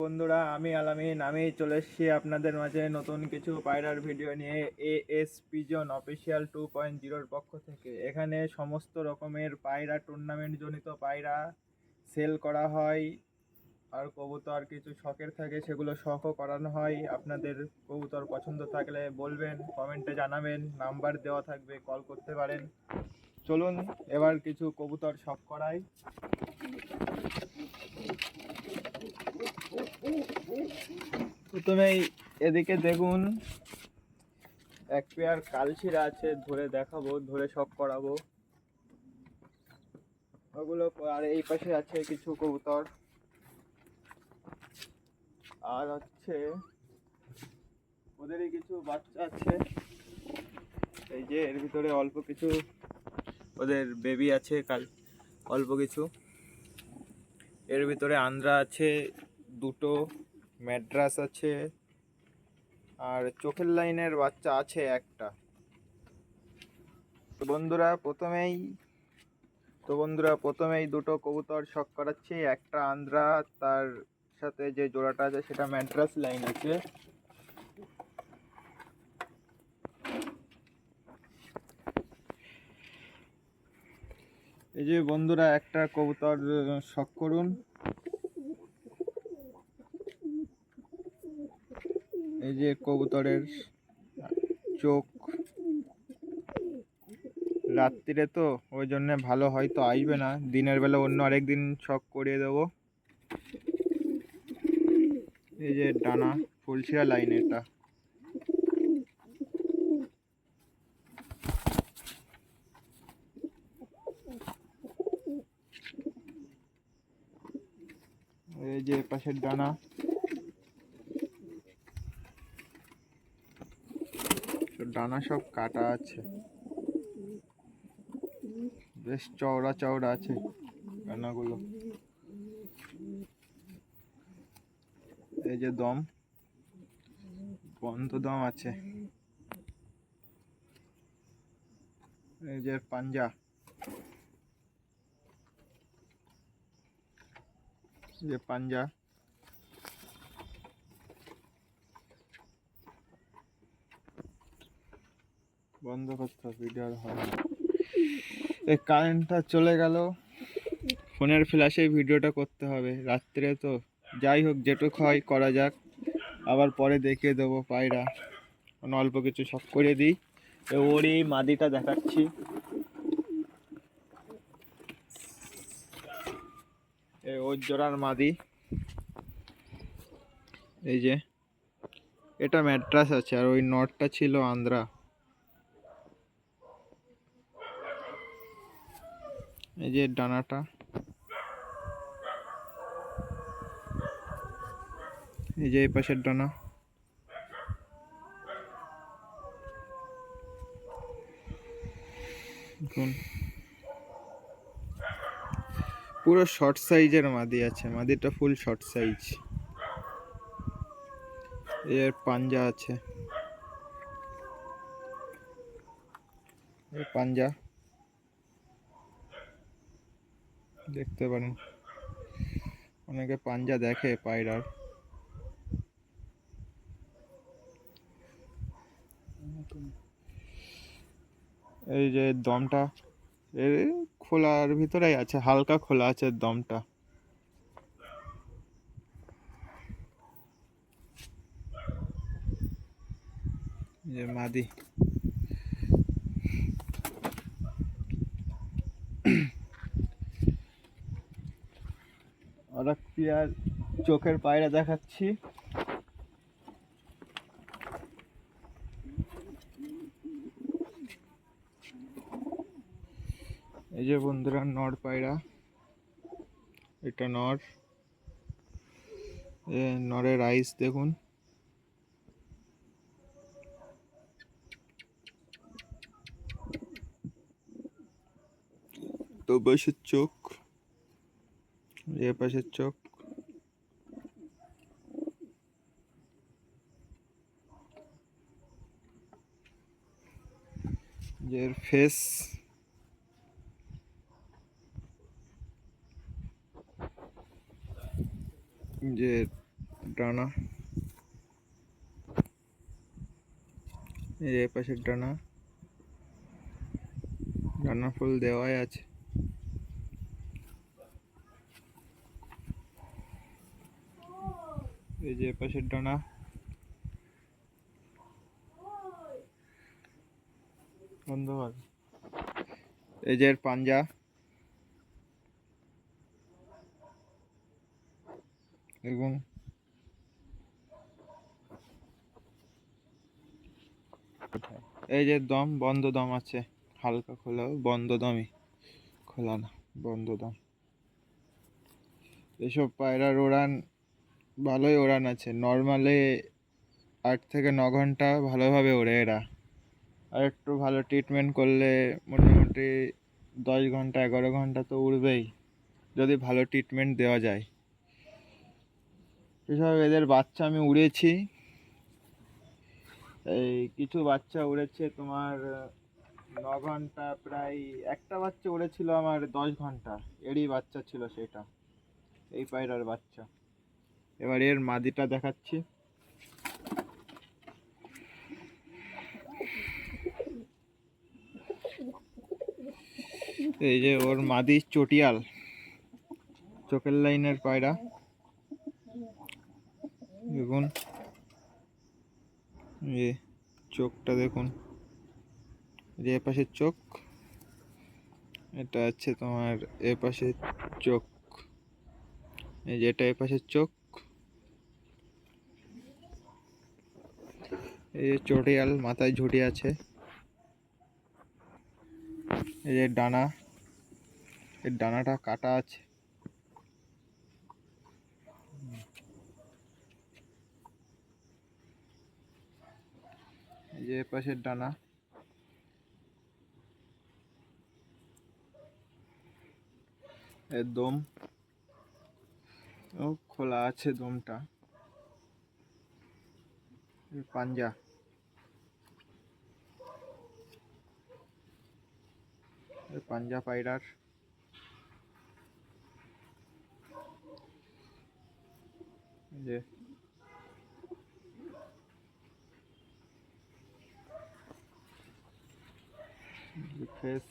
বন্ধুরা, আমি আলামিন। আমি চলে এসেছি আপনাদের মাঝে নতুন কিছু পায়রার ভিডিও নিয়ে। এএস পিজন অফিসিয়াল 2.0 পক্ষ থেকে এখানে সমস্ত রকমের পায়রা, টুর্নামেন্ট জনিত পায়রা সেল করা হয়। আর কবুতর কিছু শখের থাকে, সেগুলো শখও করানো হয়। আপনাদের কবুতর পছন্দ থাকলে বলবেন, কমেন্টে জানাবেন, নাম্বার দেওয়া থাকবে, কল করতে পারেন। চলুন এবার কিছু কবুতর শখ করাই। প্রথমেই এদিকে দেখুন, এক পেয়ার কালশিরা আছে, ধরে দেখাবো, ধরে শখ করাবো ওগুলো। আর এই পাশে আছে কিছু কবুতর, আর হচ্ছে ওদেরই কিছু বাচ্চা আছে। এই যে এর ভিতরে অল্প কিছু ওদের বেবি আছে, অল্প কিছু। এর ভিতরে আন্দ্রা আছে দুটো, ম্যাড্রাস আছে, আর চোখের লাইনের বাচ্চা আছে একটা। তো বন্ধুরা প্রথমেই দুটো কবুতর শখ করাচ্ছি। একটা আন্দ্রা, তার সাথে যে জোড়াটা আছে সেটা ম্যাড্রাস লাইন আছে। এই যে বন্ধুরা, একটা কবুতর শখ করুন। এই যে কবুতরের চোখ, রাত্রিরে তো ওই জন্য ভালো হয়তো আসবে না, দিনের বেলা অন্য আরেকদিন শখ করিয়ে দেবো। এই যে ডানা ফুলশিরা লাইন, এটা এই যে পাশের ডানা, ডানা সব কাটা আছে, বেশ চওড়া চওড়া আছে ডানাগুলো। এই যে দম, বন্ধ দম আছে। এই যে পাঞ্জা, এই যে পাঞ্জা। বন্ধ করতে হবে, ভিডিও আর হয় না। এই কারেন্টটা চলে গেল, ফোনের ফ্ল্যাশেই ভিডিওটা করতে হবে রাত্রে তো। যাই হোক, যেটুকু হয় করা যাক, আবার পরে দেখিয়ে দেবো পায়রা। অল্প কিছু শখ করে দিই। ওরই মাদিটা দেখাচ্ছি। ওর জোড়ার মাদি, এই যে এটা ম্যাড্রাস আছে, আর ওই নটটা ছিল আন্দ্রা। এই যে ডানাটা, এই যে এই পাশের ডানা। দেখুন, পুরো শর্ট সাইজের মাদি আছে, মাদিটা ফুল শর্ট সাইজ। এর পাঞ্জা আছে, এই পাঞ্জা দেখতে পারেন, অনেকে পাঞ্জা দেখে পায়রার। এই যে দমটা এর খোলার ভিতরেই আছে, হালকা খোলা আছে দমটা। যে মাদি, আর এক পেয়ার চোখের পায়রা দেখাচ্ছি। এই যে বন্ধুরা, নর পায়রা, এটা নর। নরের আইস দেখুন, তো পাশের চোখ, এ পাশের চোখ, যে ফেস, যে ডানা, এই যে পাশের ডানা, ডানা ফুল দেওয়াই আছে। এই যে পাশের ডানা, বন্ধ কর। এই যে এর পাঞ্জা, দেখুন। এই যে দম, বন্ধ দম আছে, হালকা খোলা, বন্ধ দমই, খোলা না, বন্ধ দম। এসব পায়রার উড়ান ভালোই উড়ান আছে, নর্মালে 8 থেকে 9 ঘন্টা ভালোভাবে ওড়ে এরা। আর একটু ভালো ট্রিটমেন্ট করলে মোটামুটি 10 ঘন্টা 11 ঘন্টা তো উড়বেই, যদি ভালো ট্রিটমেন্ট দেওয়া যায়। এসব এদের বাচ্চা আমি উড়েছি, এই কিছু বাচ্চা উড়েছে তোমার 9 ঘন্টা, প্রায় একটা বাচ্চা উড়েছিল আমার 10 ঘন্টা, এরই বাচ্চা ছিল সেটা, এই পায়রার বাচ্চা। এবার এর মাদিটা দেখাচ্ছি। এই যে ওর মাদি চটিয়াল, চোখের লাইনের পায়রা, দেখুন। এই চোখটা দেখুন, যে এপাশের চোখ, এটা আছে তোমার এপাশের চোখ, এই যে এটা এপাশের চোখ। এই যে চটিয়াল, মাথায় ঝুঁটি আছে। এই যে ডানা, এর ডানাটা কাটা আছে। এই যে এপাশের ডানা, এর দম ও খোলা আছে, দমটা। পাঞ্জা, পাঞ্জা পায়রার। যে ফেস,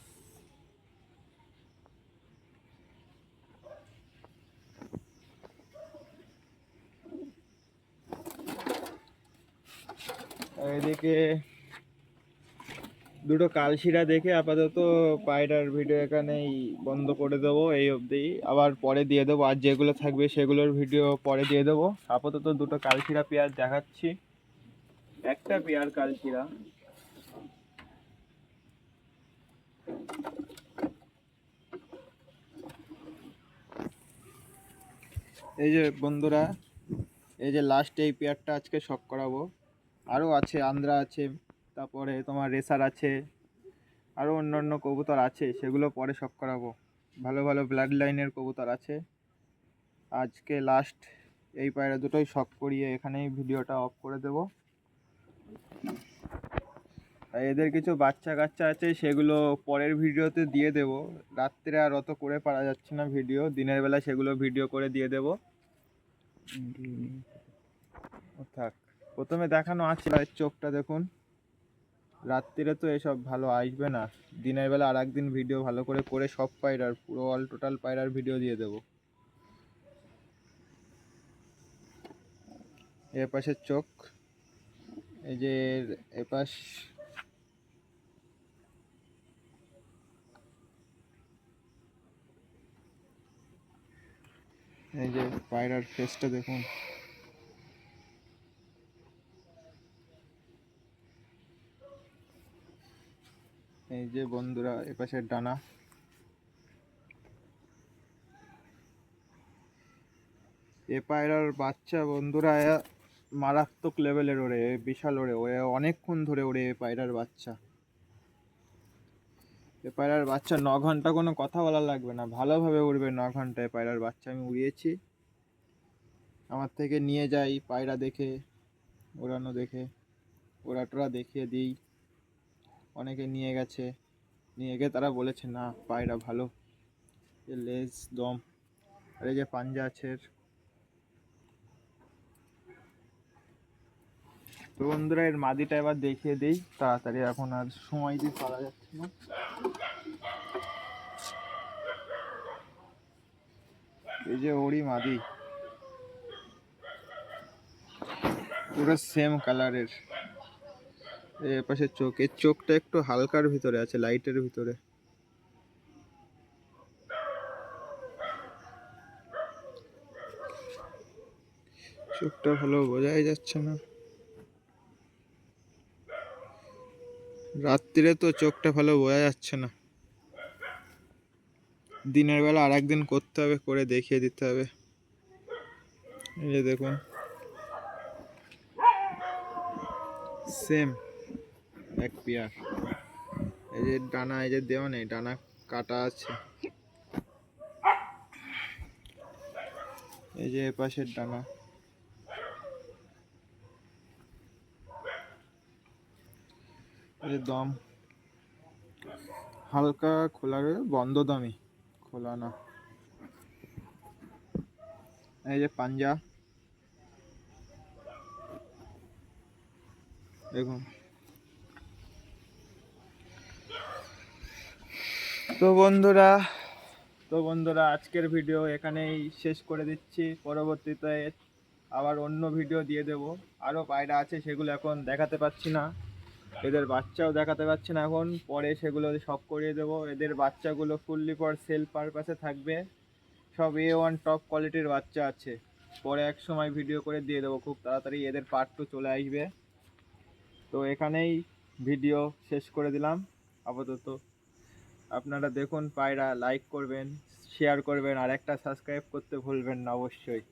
এদিকে দুটো কালশিরা দেখে আপাতত পায়রার ভিডিও এখানেই বন্ধ করে দেবো, এই অবধি। আবার পরে দিয়ে দেবো, আর যেগুলো থাকবে সেগুলোর ভিডিও পরে দিয়ে দেবো। আপাতত দুটো কালশিরা পেয়ার দেখাচ্ছি, একটা পেয়ার কালশিরা। এই যে বন্ধুরা, এই যে লাস্ট এই পেয়ারটা আজকে শক করাবো। আরও আছে, আন্দ্রা আছে, তারপরে তোমার রেসার আছে, আরও অন্য কবুতর আছে, সেগুলো পরে শক করাবো। ভালো ভালো ব্লাড লাইনের কবুতর আছে। আজকে লাস্ট এই পায়রা দুটোই শক করিয়ে এখানেই ভিডিওটা অফ করে দেব। এদের কিছু বাচ্চা কাচ্চা আছে, সেগুলো পরের ভিডিওতে দিয়ে দেব। রাত্রে আর অত করে পারা যাচ্ছে না ভিডিও, দিনের বেলা সেগুলো ভিডিও করে দিয়ে দেব। থাক, প্রথমে দেখানো আছে চোখটা দেখুন। রাত্রিরে তো এসব ভালো আসবে না, দিনের বেলা আর একদিন ভিডিও ভালো করে সব পায়রার পুরো অল টোটাল পায়রার ভিডিও দিয়ে দেবো। এর পাশের চোখ, এই যে এপাশ, এই যে পায়রার ফেসটা দেখুন। এই যে বন্ধুরা এপাশের ডানা। এ পায়রার বাচ্চা বন্ধুরা মারাত্মক লেভেলের ওড়ে, বিশাল ওড়ে, অনেকক্ষণ ধরে ওড়ে এ পায়রার বাচ্চা। এ পায়রার বাচ্চা 9 ঘন্টা কোনো কথা বলা লাগবে না, ভালোভাবে উড়বে 9 ঘন্টায়। পায়রার বাচ্চা আমি উড়িয়েছি, আমার থেকে নিয়ে যাই পায়রা দেখে, ওড়ানো দেখে, ওরা টোরা দেখিয়ে দিই। অনেকে নিয়ে গেছে, নিয়ে গিয়ে তারা বলেছে না পায়রা ভালো, লেজ দম। আর এই যে পাঞ্জা আছে, তো বন্ধুরা এর মাদিটা এবার দেখিয়ে দিই তাড়াতাড়ি, এখন আর সময় দিয়ে পারা যাচ্ছে না। এই যে ওরই মাদি, পুরো সেম কালারের। এর পাশে চোখ, এর চোখটা একটু হালকার ভিতরে আছে, লাইটের ভিতরে। চোখটা ভালো বোঝাই যাচ্ছে না, রাত্রিরে তো চোখটা ভালো বোঝা যাচ্ছে না। দিনের বেলা আর একদিন করতে হবে, করে দেখিয়ে দিতে হবে। এই যে দেখুন সেম এক পেয়ার। এই যে ডানা, এই যে দেওয়া নেই, ডানা কাটা আছে। এই যে এপাশের ডানা। এই যে দম হালকা খোলা, বন্ধ দমই, খোলা না। এই যে পাঞ্জা দেখুন। তো বন্ধুরা আজকের ভিডিও এখানেই শেষ করে দিচ্ছি। পরবর্তীতে আবার অন্য ভিডিও দিয়ে দেব। আরও পায়রা আছে, সেগুলো এখন দেখাতে পাচ্ছি না, এদের বাচ্চাও দেখাতে পাচ্ছি না এখন, পরে সেগুলো সব করিয়ে দেবো। এদের বাচ্চাগুলো ফুললি ফর সেল পারপাসে থাকবে, সব A1 টপ কোয়ালিটির বাচ্চা আছে। পরে এক সময় ভিডিও করে দিয়ে দেবো, খুব তাড়াতাড়ি এদের পার্ট 2 চলে আসবে। তো এখানেই ভিডিও শেষ করে দিলাম আপাতত। আপনারা দেখুন পায়রা, লাইক করবেন, শেয়ার করবেন, আর একটা সাবস্ক্রাইব করতে ভুলবেন না অবশ্যই।